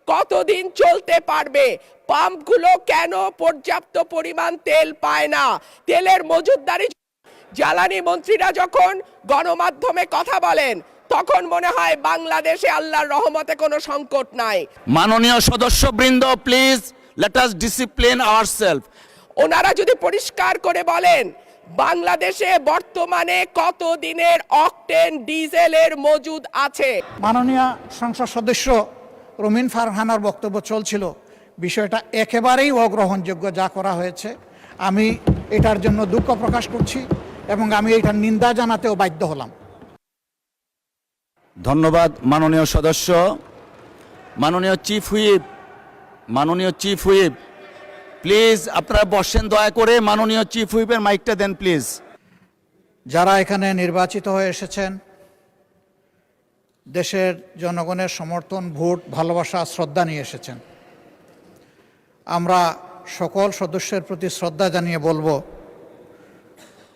কতদিন চলতে পারবে? পাম্পগুলো কেন পর্যাপ্ত পরিমাণ তেল পায় না? তেলের মজুতদারি, জ্বালানি মন্ত্রীরা যখন গণমাধ্যমে কথা বলেন তখন মনে হয় বাংলাদেশে আল্লাহর রহমতে কোনো সংকট নাই। মাননীয় সদস্যবৃন্দ, please let us discipline ourself. ওনারা যদি পরিষ্কার করে বলেন বাংলাদেশে বর্তমানে কত দিনের অকটেন ডিজেলের মজুদ আছে। মাননীয় সংসদ সদস্য রুমিন ফারহানার বক্তব্য চলছিল, বিষয়টা একেবারেই অগ্রহণযোগ্য যা করা হয়েছে। আমি এটার জন্য দুঃখ প্রকাশ করছি এবং আমি এটার নিন্দা জানাতেও বাধ্য হলাম। ধন্যবাদ মাননীয় সদস্য। মাননীয় চিফ হুইপ প্লিজ আপনারা বসেন দয়া করে। মাননীয় চিফ হুইপের মাইকটা দেন প্লিজ। যারা এখানে নির্বাচিত হয়ে এসেছেন, দেশের জনগণের সমর্থন, ভোট, ভালোবাসা, শ্রদ্ধা নিয়ে এসেছেন, আমরা সকল সদস্যের প্রতি শ্রদ্ধা জানিয়ে বলবো,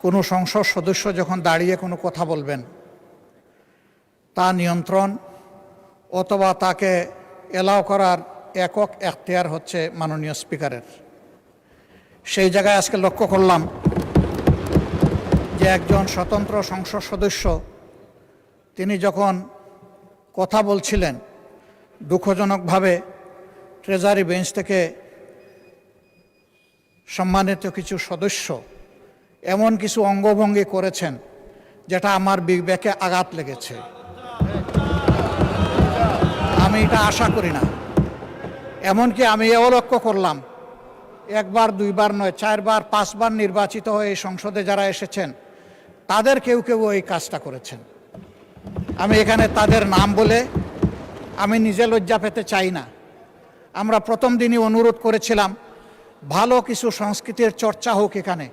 কোনো সংসদ সদস্য যখন দাঁড়িয়ে কোনো কথা বলবেন, তা নিয়ন্ত্রণ অথবা তাকে এলাও করার একক এখতিয়ার হচ্ছে মাননীয় স্পিকারের। সেই জায়গায় আজকে লক্ষ্য করলাম যে একজন স্বতন্ত্র সংসদ সদস্য তিনি যখন কথা বলছিলেন, দুঃখজনকভাবে ট্রেজারি বেঞ্চ থেকে সম্মানিত কিছু সদস্য এমন কিছু অঙ্গভঙ্গি করেছেন যেটা আমার বিবেকে আঘাত লেগেছে। আমি এটা আশা করি না। এমনকি আমি এও লক্ষ্য করলাম, একবার দুইবার নয়, 4 বার 5 বার নির্বাচিত হয়ে এই সংসদে যারা এসেছেন তাদের কেউ কেউ এই কাজটা করেছেন। আমি এখানে তাদের নাম বলে আমি নিজে লজ্জা পেতে চাই না। আমরা প্রথম দিনই অনুরোধ করেছিলাম ভালো কিছু সংস্কৃতির চর্চা হোক এখানে,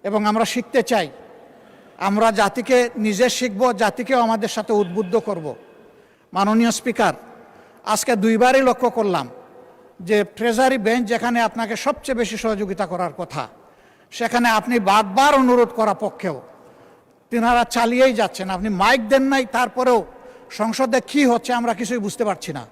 এবং আমরা শিখতে চাই। আমরা জাতিকে নিজে শিখব, জাতিকেও আমাদের সাথে উদ্বুদ্ধ করব। মাননীয় স্পিকার, আজকে 2 বারই লক্ষ্য করলাম যে ট্রেজারি বেঞ্চ যেখানে আপনাকে সবচেয়ে বেশি সহযোগিতা করার কথা, সেখানে আপনি বারবার অনুরোধ করা পক্ষেও তিনারা চালিয়েই যাচ্ছেন। আপনি মাইক দেন নাই, তারপরেও সংসদে কি হচ্ছে আমরা কিছুই বুঝতে পারছি না।